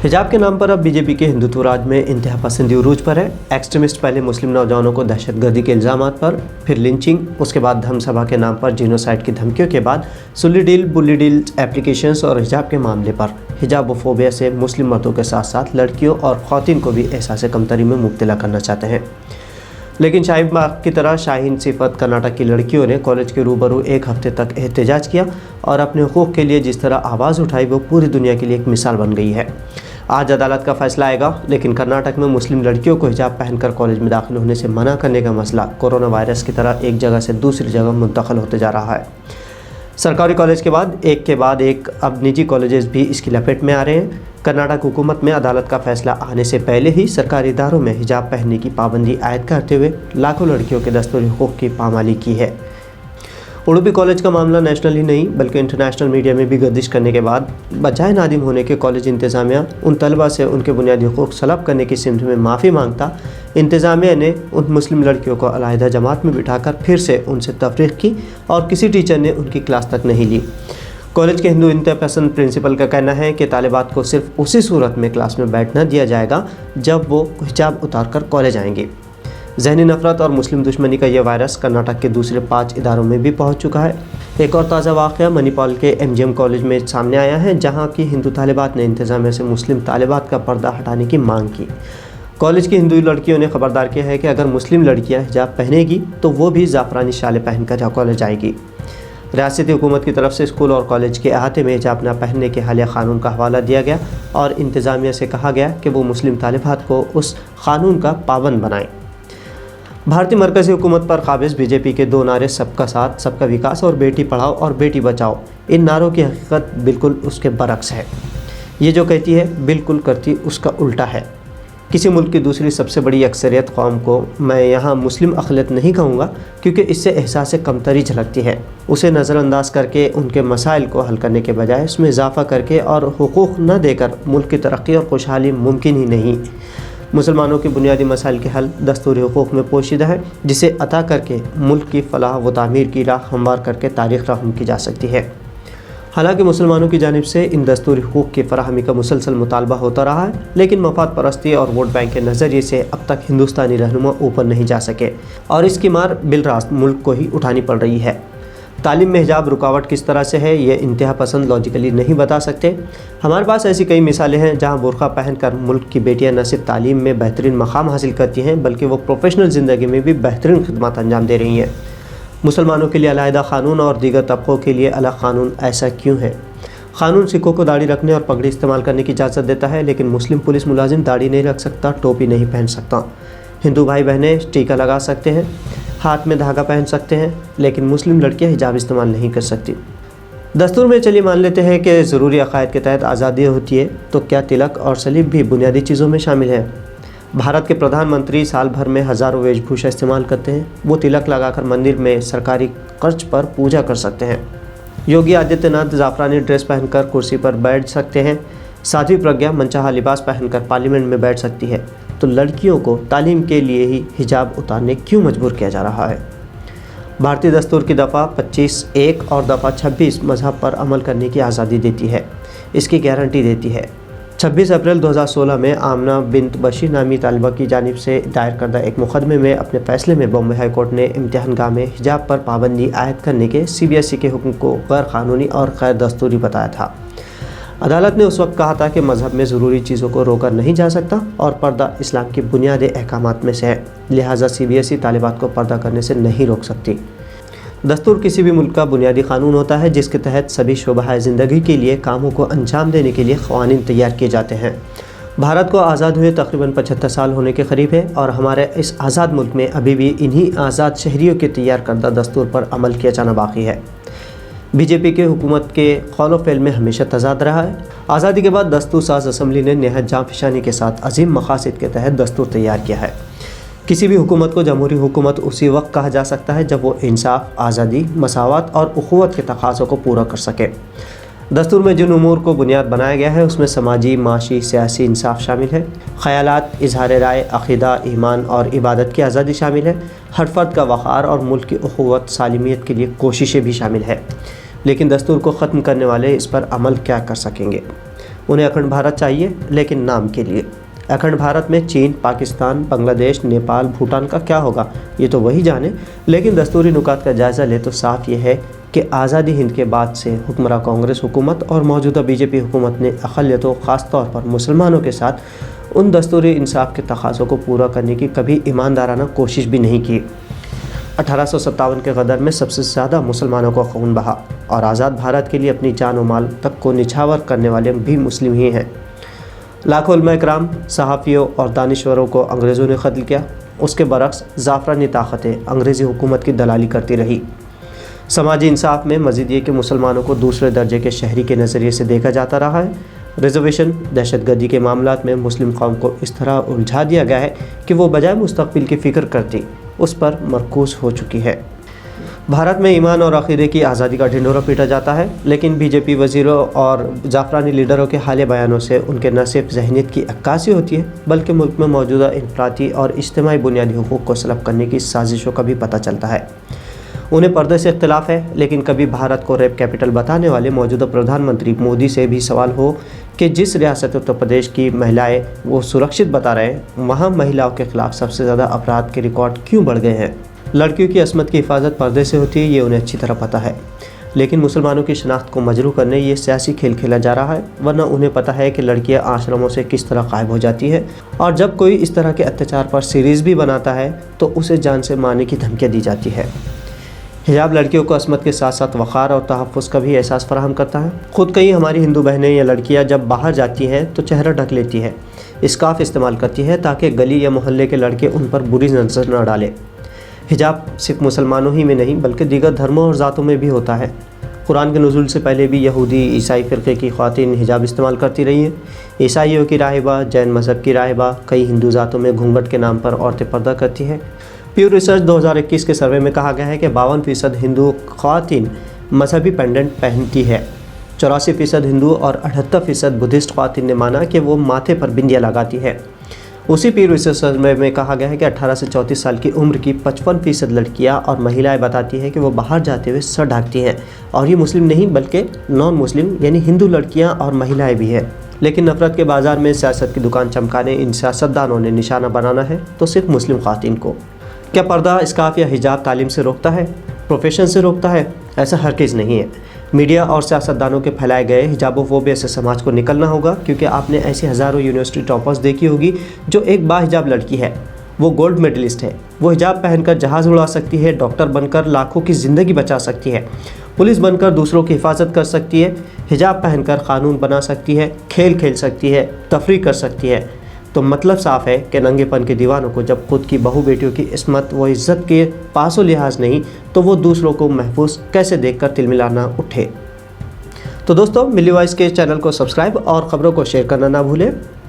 हिजाब के नाम पर अब बीजेपी के हिंदुत्व राज में इंतहा पसंदी उरूज पर है। एक्सट्रीमिस्ट पहले मुस्लिम नौजवानों को दहशतगर्दी के इल्ज़ामात पर, फिर लिंचिंग, उसके बाद धर्मसभा के नाम पर जीनोसाइड की धमकियों के बाद सुल्ली डील, बुल्ली डील एप्लीकेशंस और हिजाब के मामले पर हिजाबोफोबिया से मुस्लिम मर्दों के साथ साथ लड़कियों और ख़वातीन को भी एहसास कमतरी में मुब्तला करना चाहते हैं। लेकिन शाहीन बाग की तरह शाहीन सिफत कर्नाटक की लड़कियों ने कॉलेज के रूबरू एक हफ्ते तक एहतजाज किया और अपने हुकूक़ के लिए जिस तरह आवाज़ उठाई वो पूरी दुनिया के लिए एक मिसाल बन गई है। आज अदालत का फैसला आएगा, लेकिन कर्नाटक में मुस्लिम लड़कियों को हिजाब पहनकर कॉलेज में दाखिल होने से मना करने का मसला कोरोना वायरस की तरह एक जगह से दूसरी जगह मुंतकिल होते जा रहा है। सरकारी कॉलेज के बाद एक अब निजी कॉलेजेस भी इसकी लपेट में आ रहे हैं। कर्नाटक हुकूमत में अदालत का फैसला आने से पहले ही सरकारी इदारों में हिजाब पहनने की पाबंदी आयद करते हुए लाखों लड़कियों के दस्तूरी हुकूक़ की पामाली की है। उडुपी कॉलेज का मामला नेशनल ही नहीं बल्कि इंटरनेशनल मीडिया में भी गर्दिश करने के बाद बजाय नादिम होने के कॉलेज इंतज़ामिया उन तलबा से उनके बुनियादी हुकूक़ सलब करने की सिमत में माफ़ी मांगता, इंतज़ामिया ने उन मुस्लिम लड़कियों को अलहदा जमात में बिठाकर फिर से उनसे तफरीक़ की और किसी टीचर ने उनकी क्लास तक नहीं ली। कॉलेज के हिंदू इंतहा पसंद प्रिंसिपल का कहना है कि तालिबात को सिर्फ उसी सूरत में क्लास में बैठना दिया जाएगा जब वो हिजाब उतार कर कॉलेज आएंगी। ज़हनी नफ़रत और मुस्लिम दुश्मनी का यह वायरस कर्नाटक के दूसरे 5 इदारों में भी पहुंच चुका है। एक और ताज़ा वाक़या मणिपाल के MGM कॉलेज में सामने आया है, जहां की हिंदू तालिबात ने इंतज़ामिया से मुस्लिम तालिबात का पर्दा हटाने की मांग की। कॉलेज की हिंदू लड़कियों ने खबरदार किया है कि अगर मुस्लिम लड़कियाँ हिजाब पहनेगी तो वो भी ज़ाफ़रानी शालें पहनकर कॉलेज आएगी। रियासती हुकूमत की तरफ से स्कूल और कॉलेज के अहाते में हिजाब न पहनने के हालिया क़ानून का हवाला दिया गया और इंतज़ामिया से कहा गया कि वो मुस्लिम तालिबात को उस क़ानून का पाबंद बनाएं। भारतीय मरकज़ी हुकूमत पर काबिज़ बीजेपी के 2 नारे सबका साथ, सबका विकास और बेटी पढ़ाओ और बेटी बचाओ, इन नारों की हकीकत बिल्कुल उसके बरक्स है। ये जो कहती है बिल्कुल करती उसका उल्टा है। किसी मुल्क की दूसरी सबसे बड़ी अक्सरियत कौम को मैं यहाँ मुस्लिम अक़लियत नहीं कहूँगा, क्योंकि इससे एहसास कमतरी झलकती है। उसे नज़रअंदाज करके उनके मसाइल को हल करने के बजाय उसमें इजाफ़ा करके और हुकूक़ न देकर मुल्क की तरक्की और खुशहाली मुमकिन ही नहीं। मुसलमानों के बुनियादी मसाइल के हल दस्तूरी हुकूक़ में पोशीदा है, जिसे अता करके मुल्क की फ़लाह व तामीर की राह हमवार करके तारीख़ रहम की जा सकती है। हालांकि मुसलमानों की जानिब से इन दस्तूरी हुकूक़ की फराहमी का मुसलसल मुतालबा होता रहा है, लेकिन मफाद परस्ती और वोट बैंक के नज़रिए से अब तक हिंदुस्तानी रहनुमा ऊपर नहीं जा सके और इसकी मार बिलरास्त मुल्क को ही उठानी पड़ रही है। तालीम में हिजाब रुकावट किस तरह से है ये इंतहा पसंद लॉजिकली नहीं बता सकते। हमारे पास ऐसी कई मिसालें हैं जहां बुर्का पहनकर मुल्क की बेटियां न सिर्फ तालीम में बेहतरीन मकाम हासिल करती हैं बल्कि वो प्रोफेशनल ज़िंदगी में भी बेहतरीन खिदमत अंजाम दे रही हैं। मुसलमानों के लिए अलहदा क़ानून और दीगर तबक़ों के लिए अलग क़ानून, ऐसा क्यों है? क़ानून सिखों को दाढ़ी रखने और पगड़ी इस्तेमाल करने की इजाज़त देता है, लेकिन मुस्लिम पुलिस मुलाजिम दाढ़ी नहीं रख सकता, टोपी नहीं पहन सकता। हिंदू भाई बहनें टीका लगा सकते हैं, हाथ में धागा पहन सकते हैं, लेकिन मुस्लिम लड़कियां हिजाब इस्तेमाल नहीं कर सकती। दस्तूर में चलिए मान लेते हैं कि ज़रूरी अक़ायद के तहत आज़ादी होती है, तो क्या तिलक और सलीब भी बुनियादी चीज़ों में शामिल है? भारत के प्रधानमंत्री साल भर में हज़ारों वेशभूषा इस्तेमाल करते हैं। वो तिलक लगाकर मंदिर में सरकारी खर्च पर पूजा कर सकते हैं। योगी आदित्यनाथ ज़ाफ़रानी ड्रेस पहनकर कुर्सी पर बैठ सकते हैं। साध्वी प्रज्ञा मनचाहा लिबास पहनकर पार्लियामेंट में बैठ सकती है। तो लड़कियों को तालीम के लिए ही हिजाब उतारने क्यों मजबूर किया जा रहा है? भारतीय दस्तूर की दफ़ा 25(1) और दफ़ा 26 मज़हब पर अमल करने की आज़ादी देती है, इसकी गारंटी देती है। 26 अप्रैल 2016 में आमना बिन्त बशीर नामी तालिबा की जानिब से दायर करदा एक मुकदमे में अपने फ़ैसले में बॉम्बे हाई कोर्ट ने इम्तिहानगाह में हिजाब पर पाबंदी आयद करने के CBSE के हुक्म को गैर क़ानूनी और गैर दस्तूरी बताया था। अदालत ने उस वक्त कहा था कि मज़हब में ज़रूरी चीज़ों को रोका नहीं जा सकता और पर्दा इस्लाम के बुनियादी अहकामात में से है, लिहाजा CBSE तालिबात को पर्दा करने से नहीं रोक सकती। दस्तूर किसी भी मुल्क का बुनियादी कानून होता है जिसके तहत सभी शोबा ज़िंदगी के लिए कामों को अंजाम देने के लिए क़वानीन तैयार किए जाते हैं। भारत को आज़ाद हुए तकरीबन 75 साल होने के करीब है और हमारे इस आज़ाद मुल्क में अभी भी इन्हीं आज़ाद शहरियों के तैयार करदा दस्तूर पर अमल किया जाना बाकी है। बीजेपी के हुकूमत के कौल व फ़ेल में हमेशा तज़ाद रहा है। आज़ादी के बाद दस्तूर साज असम्बली ने नहायत जाँफशानी के साथ अजीम मकासद के तहत दस्तूर तैयार किया है। किसी भी हुकूमत को जमहूरी हुकूमत उसी वक्त कहा जा सकता है जब वो इंसाफ, आज़ादी, मसावत और उख़ुवत के तकाज़ों को पूरा कर सके। दस्तूर में जिन उमूर को बुनियाद बनाया गया है उसमें समाजी, माशी, सियासी इंसाफ शामिल है। ख़यालात, इजहार राय, अक़ीदा, ईमान और इबादत की आज़ादी शामिल है। हर फर्द का वक़ार और मुल्क की उख़ुवत सालिमियत के लिए कोशिशें भी शामिल है। लेकिन दस्तूर को ख़त्म करने वाले इस पर अमल क्या कर सकेंगे? انہیں اکھنڈ بھارت چاہیے، لیکن نام کے لیے۔ اکھنڈ بھارت میں چین، پاکستان، بنگلہ دیش، نیپال، بھوٹان کا کیا ہوگا یہ تو وہی جانے، لیکن دستوری نکات کا جائزہ لے تو صاف یہ ہے کہ آزادی ہند کے بعد سے حکمراں کانگریس حکومت اور موجودہ بی جے پی حکومت نے اقلیتوں، خاص طور پر مسلمانوں کے ساتھ ان دستوری انصاف کے تقاضوں کو پورا کرنے کی کبھی ایماندارانہ کوشش بھی نہیں کی۔ 1857 کے غدر میں سب سے زیادہ مسلمانوں کو خون بہا، اور آزاد بھارت کے لیے اپنی جان و مال تک کو نچھاور کرنے والے بھی مسلم ہی ہیں۔ لاکھوں علماء کرام، صحافیوں اور دانشوروں کو انگریزوں نے قتل کیا۔ اس کے برعکس زعفرانی طاقتیں انگریزی حکومت کی دلالی کرتی رہی۔ سماجی انصاف میں مزید یہ کہ مسلمانوں کو دوسرے درجے کے شہری کے نظریے سے دیکھا جاتا رہا ہے۔ ریزرویشن، دہشت گردی کے معاملات میں مسلم قوم کو اس طرح الجھا دیا گیا ہے کہ وہ بجائے مستقبل کی فکر کرتی اس پر مرکوز ہو چکی ہے۔ بھارت میں ایمان اور عقیدے کی آزادی کا ڈھنڈورا پیٹا جاتا ہے، لیکن بی جے پی وزیروں اور زعفرانی لیڈروں کے حالیہ بیانوں سے ان کے نہ صرف ذہنیت کی عکاسی ہوتی ہے، بلکہ ملک میں موجودہ انفرادی اور اجتماعی بنیادی حقوق کو سلب کرنے کی سازشوں کا بھی پتہ چلتا ہے۔ انہیں پردے سے اختلاف ہے، لیکن کبھی بھارت کو ریپ کیپٹل بتانے والے موجودہ پردھان منتری مودی سے بھی سوال ہو کہ جس ریاست اتر پردیش کی مہلائیں وہ سرکشت بتا رہے ہیں، وہاں مہیلاؤں کے خلاف سب سے زیادہ اپرادھ کے ریکارڈ کیوں بڑھ گئے ہیں؟ لڑکیوں کی عصمت کی حفاظت پردے سے ہوتی ہے، یہ انہیں اچھی طرح پتہ ہے، لیکن مسلمانوں کی شناخت کو مجروح کرنے یہ سیاسی کھیل کھیلا جا رہا ہے، ورنہ انہیں پتہ ہے کہ لڑکیاں آشرموں سے کس طرح غائب ہو جاتی ہیں، اور جب کوئی اس طرح کے اتیاچار پر سیریز بھی بناتا ہے تو اسے جان سے مارنے کی دھمکیاں دی جاتی ہے۔ حجاب لڑکیوں کو عصمت کے ساتھ ساتھ وقار اور تحفظ کا بھی احساس فراہم کرتا ہے۔ خود کئی ہماری ہندو بہنیں یا لڑکیاں جب باہر جاتی ہیں تو چہرہ ڈھک لیتی ہے، اسکارف استعمال کرتی ہے تاکہ گلی یا محلے کے لڑکے ان پر بری نظر نہ ڈالیں۔ حجاب صرف مسلمانوں ہی میں نہیں بلکہ دیگر دھرموں اور ذاتوں میں بھی ہوتا ہے۔ قرآن کے نزول سے پہلے بھی یہودی عیسائی فرقے کی خواتین حجاب استعمال کرتی رہی ہیں۔ عیسائیوں کی راہبہ، جین مذہب کی راہبہ، کئی ہندو ذاتوں میں گھونگھٹ کے نام پر عورتیں پردہ کرتی ہیں۔ پیو ریسرچ 2021 کے سروے میں کہا گیا ہے کہ 52% ہندو خواتین مذہبی پینڈنٹ پہنتی ہے، 84% ہندو اور 78% بدھسٹ خواتین نے مانا کہ وہ ماتھے پر بندیا لگاتی ہے۔ اسی پیو ریسرچ سروے میں کہا گیا ہے کہ 18 سے 34 سال کی عمر کی 55% لڑکیاں اور مہیلائیں بتاتی ہیں کہ وہ باہر جاتے ہوئے سر ڈھانکتی ہیں، اور یہ مسلم نہیں بلکہ نان مسلم یعنی ہندو لڑکیاں اور مہیلائیں بھی ہیں۔ لیکن نفرت کے بازار میں سیاست کی دکان چمکانے ان سیاستدانوں نے نشانہ بنانا ہے تو صرف مسلم خواتین کو۔ کیا پردہ، اسکارف یا حجاب تعلیم سے روکتا ہے، پروفیشن سے روکتا ہے؟ ایسا ہرگز نہیں ہے۔ میڈیا اور سیاستدانوں کے پھیلائے گئے حجابو فوبیا سے سماج کو نکلنا ہوگا، کیونکہ آپ نے ایسی ہزاروں یونیورسٹی ٹاپرز دیکھی ہوگی جو ایک باحجاب لڑکی ہے، وہ گولڈ میڈلسٹ ہے، وہ حجاب پہن کر جہاز اڑا سکتی ہے، ڈاکٹر بن کر لاکھوں کی زندگی بچا سکتی ہے، پولیس بن کر دوسروں کی حفاظت کر سکتی ہے، حجاب پہن کر قانون بنا سکتی ہے، کھیل کھیل سکتی ہے، تفریح کر سکتی ہے۔ تو مطلب صاف ہے کہ ننگے پن کے دیوانوں کو جب خود کی بہو بیٹیوں کی عصمت و عزت کے پاس و لحاظ نہیں تو وہ دوسروں کو محفوظ کیسے دیکھ کر تلملانا اٹھے۔ تو دوستو، ملی وائس کے چینل کو سبسکرائب اور خبروں کو شیئر کرنا نہ بھولیں۔